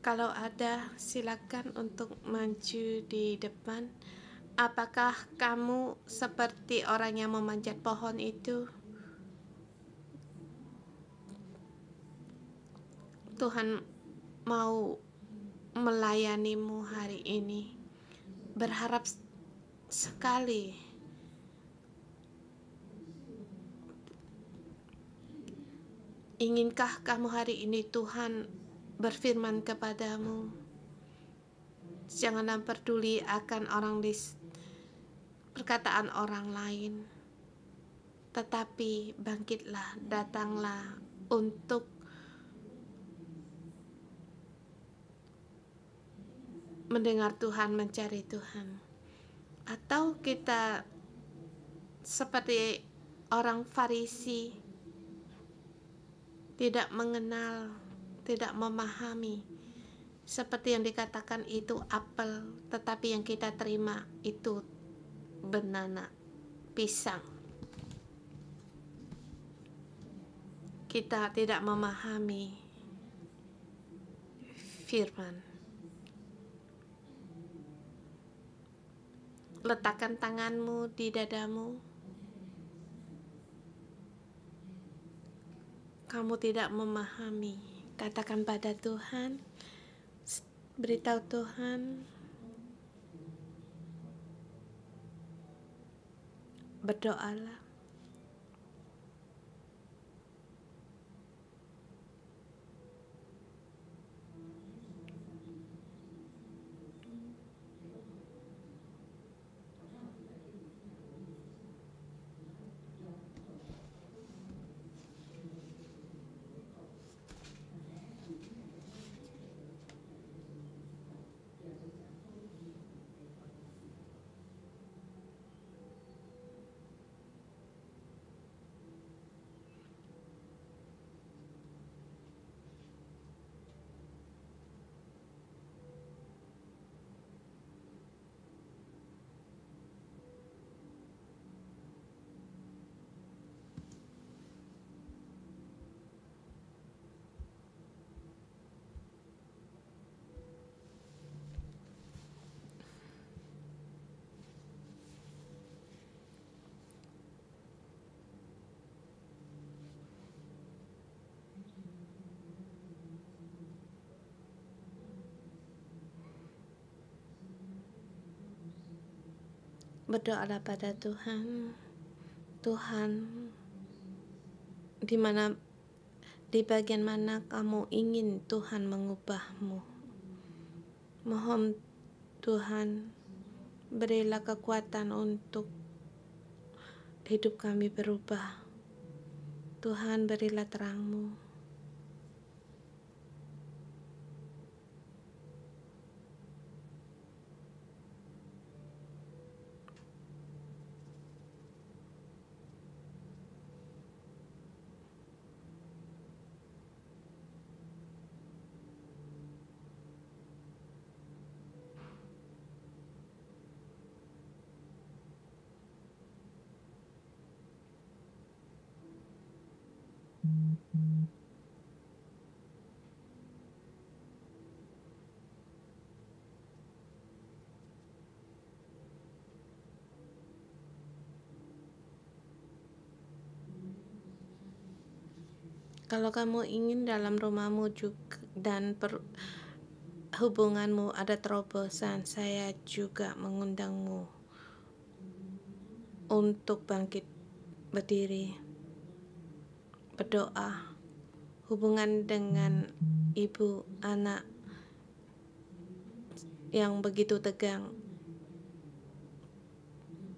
S1: kalau ada, silakan untuk maju di depan. Apakah kamu seperti orang yang memanjat pohon itu? Tuhan mau melayanimu hari ini. Berharap sekali. Inginkah kamu hari ini Tuhan berfirman kepadamu, janganlah peduli akan perkataan orang lain, tetapi bangkitlah, datanglah untuk mendengar Tuhan, mencari Tuhan. Atau kita seperti orang Farisi, tidak mengenal, tidak memahami, seperti yang dikatakan itu apel, tetapi yang kita terima itu banana, pisang. Kita tidak memahami firman. Letakkan tanganmu di dadamu. Kamu tidak memahami, katakan pada Tuhan, beritahu Tuhan, berdoalah. Berdoalah pada Tuhan. Tuhan, di bagian mana kamu ingin Tuhan mengubahmu? Mohon Tuhan, berilah kekuatan untuk hidup kami berubah. Tuhan, berilah terang-Mu. Kalau kamu ingin dalam rumahmu juga dan hubunganmu ada terobosan, saya juga mengundangmu untuk bangkit berdiri, berdoa. Hubungan dengan ibu anak yang begitu tegang,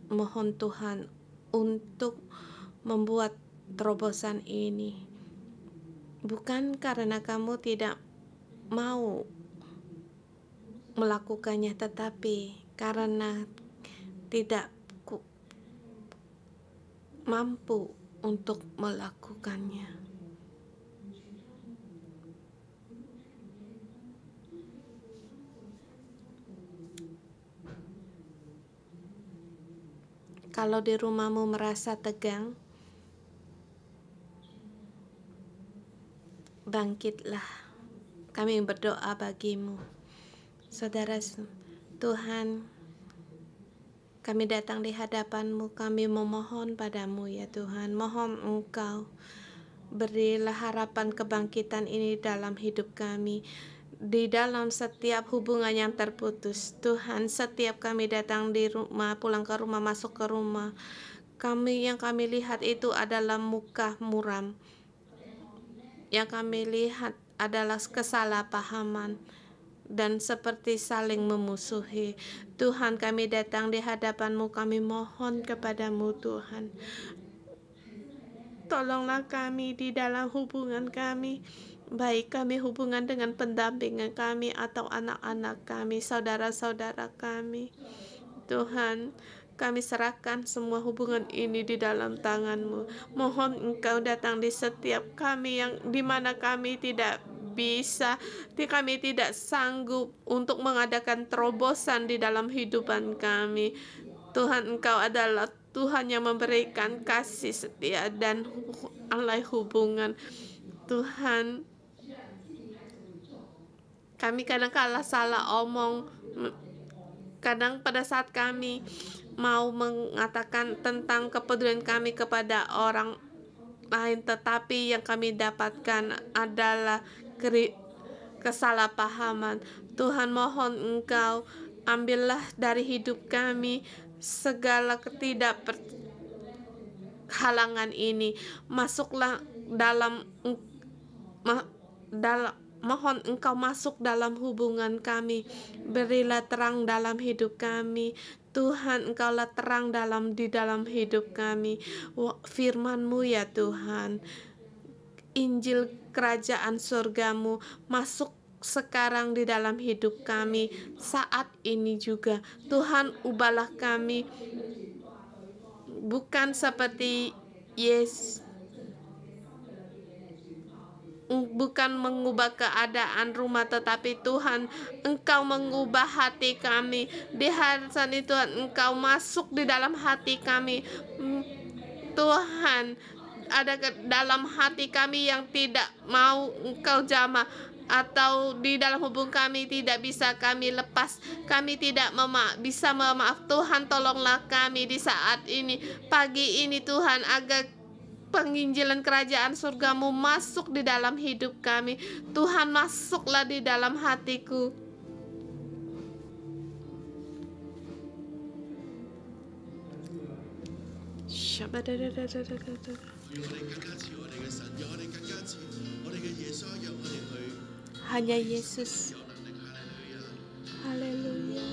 S1: mohon Tuhan untuk membuat terobosan ini, bukan karena kamu tidak mau melakukannya, tetapi karena tidak mampu untuk melakukannya. Kalau di rumahmu merasa tegang, bangkitlah. Kami berdoa bagimu. Saudara Tuhan, kami datang di hadapan-Mu, kami memohon padamu ya Tuhan. Mohon Engkau berilah harapan kebangkitan ini dalam hidup kami, di dalam setiap hubungan yang terputus. Tuhan, setiap kami datang di rumah, pulang ke rumah, masuk ke rumah, yang kami lihat itu adalah muka muram. Yang kami lihat adalah kesalahpahaman dan seperti saling memusuhi. Tuhan, kami datang di hadapan-Mu, kami mohon kepadamu Tuhan, tolonglah kami di dalam hubungan kami, baik kami hubungan dengan pendampingan kami atau anak-anak kami, saudara-saudara kami. Tuhan, kami serahkan semua hubungan ini di dalam tangan-Mu. Mohon Engkau datang di setiap kami yang dimana kami tidak bisa, kami tidak sanggup untuk mengadakan terobosan di dalam kehidupan kami. Tuhan, Engkau adalah Tuhan yang memberikan kasih setia dan alai hubungan. Tuhan, kami kadang-kala salah omong. Kadang pada saat kami mau mengatakan tentang kepedulian kami kepada orang lain, tetapi yang kami dapatkan adalah kesalahpahaman. Tuhan, mohon Engkau ambillah dari hidup kami segala ketidakhalangan ini. Masuklah mohon Engkau masuk dalam hubungan kami. Berilah terang dalam hidup kami. Tuhan, Engkaulah terang di dalam hidup kami. Firman-Mu ya Tuhan, Injil kerajaan surga-Mu masuk sekarang di dalam hidup kami saat ini juga. Tuhan, ubahlah kami bukan seperti bukan mengubah keadaan rumah, tetapi Tuhan, Engkau mengubah hati kami. Di hari ini Tuhan, Engkau masuk di dalam hati kami. Tuhan, ada dalam hati kami yang tidak mau Engkau jamah, atau di dalam hubungan kami tidak bisa kami lepas, kami tidak bisa memaaf. Tuhan, tolonglah kami di saat ini, pagi ini Tuhan, agar penginjilan kerajaan surga-Mu masuk di dalam hidup kami. Tuhan, masuklah di dalam hatiku. Hanya Yesus. Haleluya.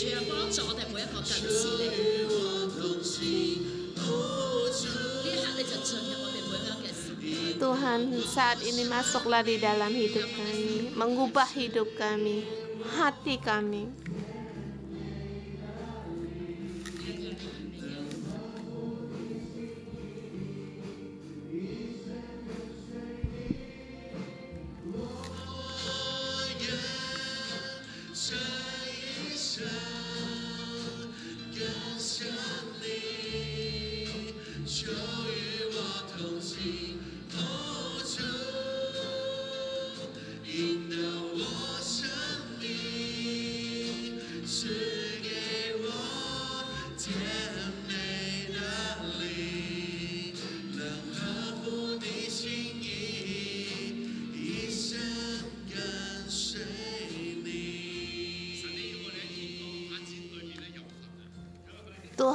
S3: 主啊，幫助我哋每一個近視你。呢一刻你就進入我哋每一個嘅心。
S1: Tuhan, saat ini masuklah di dalam hidup kami, mengubah hidup kami, hati kami.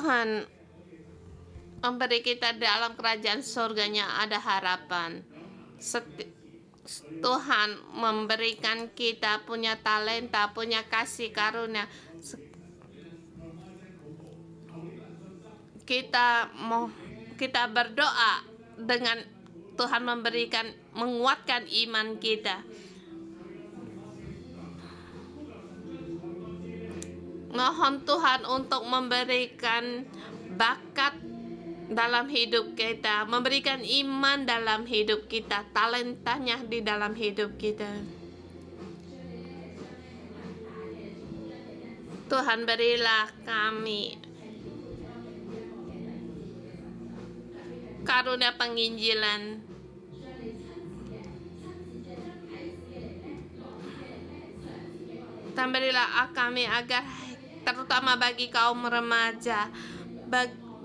S1: Tuhan memberi kita dalam kerajaan surganya ada harapan. Tuhan memberikan kita punya talenta, punya kasih karunia. Kita berdoa dengan Tuhan menguatkan iman kita. Mohon Tuhan untuk memberikan bakat dalam hidup kita, memberikan iman dalam hidup kita, talentanya di dalam hidup kita. Tuhan berilah kami karunia penginjilan. Dan berilah kami agar terutama bagi kaum remaja,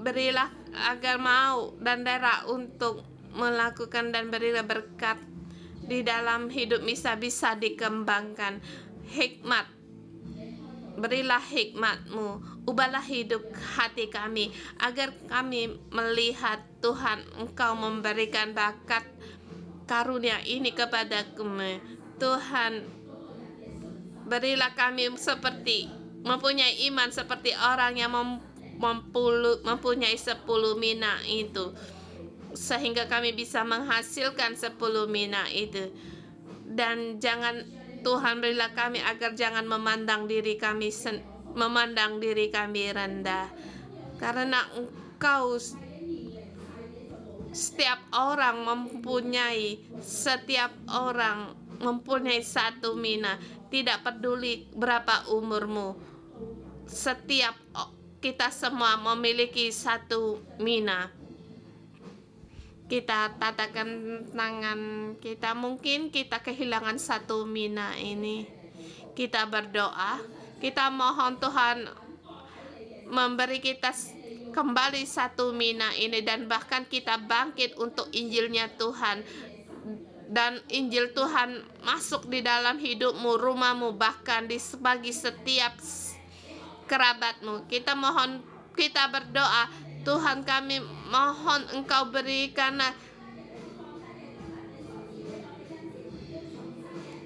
S1: berilah agar mau dan darah untuk melakukan dan berilah berkat di dalam hidup bisa dikembangkan. Hikmat, berilah hikmat-Mu, ubahlah hidup hati kami agar kami melihat Tuhan Engkau memberikan bakat karunia ini kepada kami. Tuhan, berilah kami mempunyai iman seperti orang yang mempunyai 10 mina itu, sehingga kami bisa menghasilkan 10 mina itu. Dan Tuhan berilah kami agar jangan memandang diri kami rendah, karena Engkau setiap orang mempunyai 1 mina, tidak peduli berapa umurmu. Setiap kita semua memiliki 1 mina. Kita tatakan tangan kita, mungkin kita kehilangan 1 mina ini. Kita berdoa, kita mohon Tuhan memberi kita kembali 1 mina ini, dan bahkan kita bangkit untuk Injilnya Tuhan. Dan Injil Tuhan masuk di dalam hidupmu, rumahmu, bahkan bagi setiap kerabatmu. Kita berdoa, Tuhan kami mohon Engkau berikan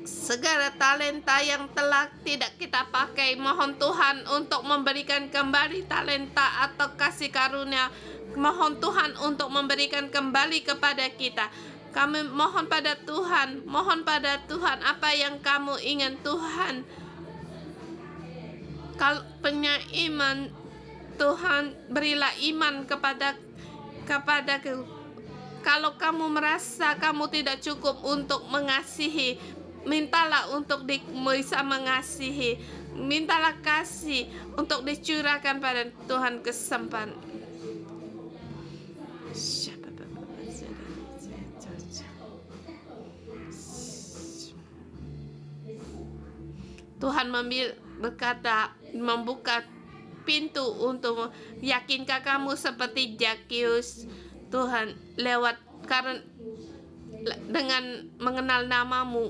S1: segala talenta yang telah tidak kita pakai. Mohon Tuhan untuk memberikan kembali talenta atau kasih karunia. Mohon Tuhan untuk memberikan kembali kepada kita. Kami mohon pada Tuhan apa yang kamu ingin Tuhan. Kalau punya iman, Tuhan berilah iman kepadaku. Kalau kamu merasa kamu tidak cukup untuk mengasihi, mintalah untuk bisa mengasihi. Mintalah kasih untuk dicurahkan pada Tuhan kesempatan. Tuhan membuka pintu untuk yakinkah kamu seperti Zakius. Tuhan karena dengan mengenal namamu,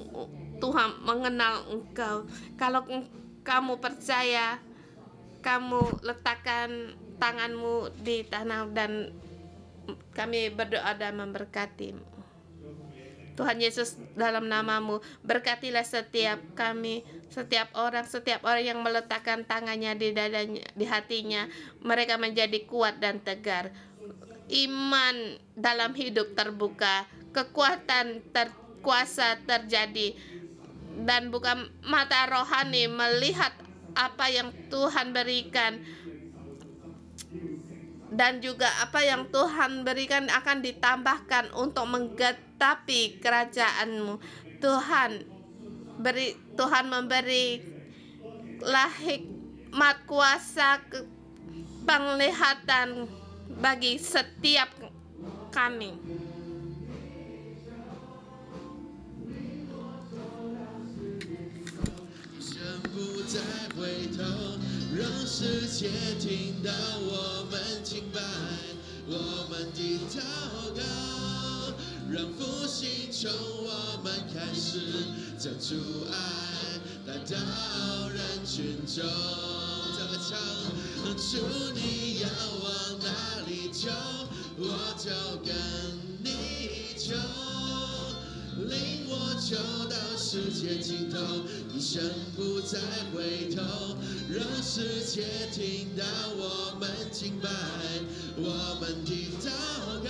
S1: Tuhan mengenal engkau. Kalau kamu percaya, kamu letakkan tanganmu di tanah, dan kami berdoa dan memberkati. Tuhan Yesus, dalam namamu, berkatilah setiap orang yang meletakkan tangannya di dadanya, di hatinya. Mereka menjadi kuat dan tegar. Iman dalam hidup terbuka, kekuatan kuasa terjadi, dan bukan mata rohani melihat apa yang Tuhan berikan, dan juga apa yang Tuhan berikan akan ditambahkan untuk menggetapi kerajaan-Mu. Tuhan memberilah hikmat, kuasa, penglihatan bagi setiap kami.
S2: 让世界听到我们敬拜，我们的祷告，让复兴从我们开始，将主爱带到人群中。再来唱。主你要往哪里求，我就跟你求。领我求到世界尽头，一生不再回头，让世界听到我们敬拜，我们的祷告，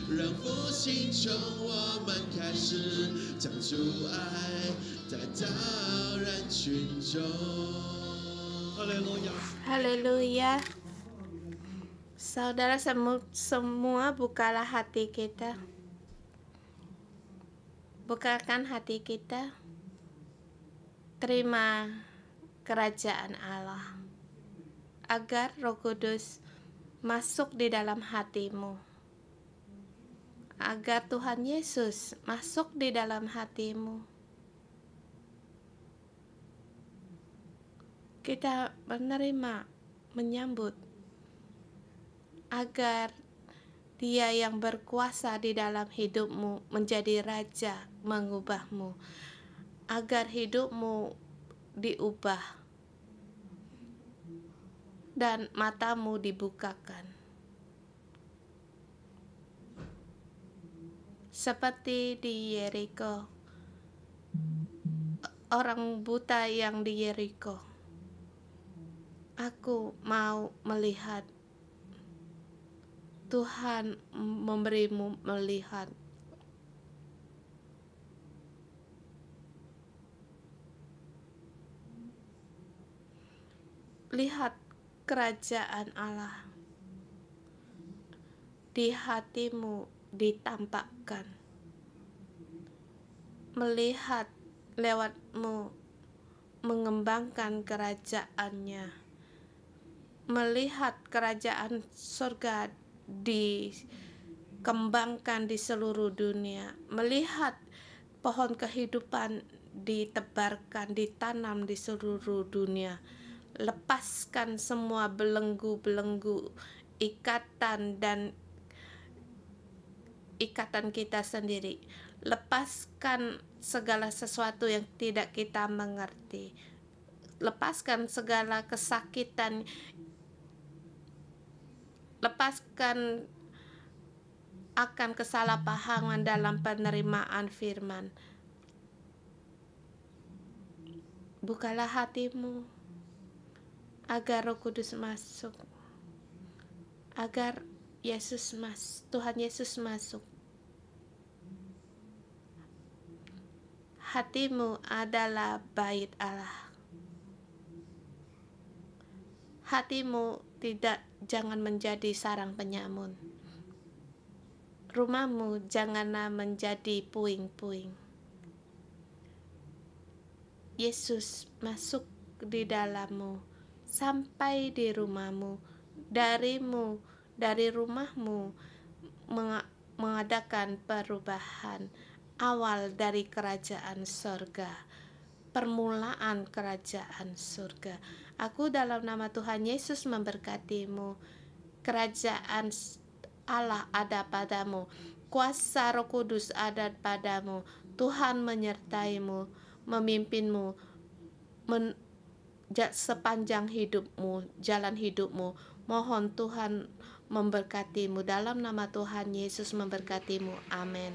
S2: 让复兴从我们开始，将主爱带到人群中。哈利路亚，
S1: Haleluya. Saudara semua bukalah hati kita. Bukakan hati kita. Terima kerajaan Allah. Agar Roh Kudus masuk di dalam hatimu. Agar Tuhan Yesus masuk di dalam hatimu. Kita menerima, menyambut, agar Dia yang berkuasa di dalam hidupmu menjadi raja, mengubahmu, agar hidupmu diubah dan matamu dibukakan. Seperti di Yeriko, orang buta yang di Yeriko. Aku mau melihat. Tuhan memberimu melihat. Lihat kerajaan Allah di hatimu ditampakkan. Melihat lewatmu mengembangkan kerajaannya. Melihat kerajaan surga dikembangkan di seluruh dunia, melihat pohon kehidupan ditebarkan, ditanam di seluruh dunia. Lepaskan semua belenggu-belenggu, ikatan kita sendiri. Lepaskan segala sesuatu yang tidak kita mengerti. Lepaskan segala kesakitan. Lepaskan akan kesalahpahaman dalam penerimaan firman. Bukalah hatimu agar Roh Kudus masuk, agar Tuhan Yesus masuk. Hatimu adalah bait Allah. Hatimu jangan menjadi sarang penyamun. Rumahmu janganlah menjadi puing-puing. Yesus masuk di dalammu, sampai di rumahmu, dari rumahmu mengadakan perubahan awal dari kerajaan surga, permulaan kerajaan surga. Aku dalam nama Tuhan Yesus memberkatimu. Kerajaan Allah ada padamu. Kuasa Roh Kudus ada padamu. Tuhan menyertaimu, memimpinmu sepanjang hidupmu, jalan hidupmu. Mohon Tuhan memberkatimu. Dalam nama Tuhan Yesus memberkatimu. Amin.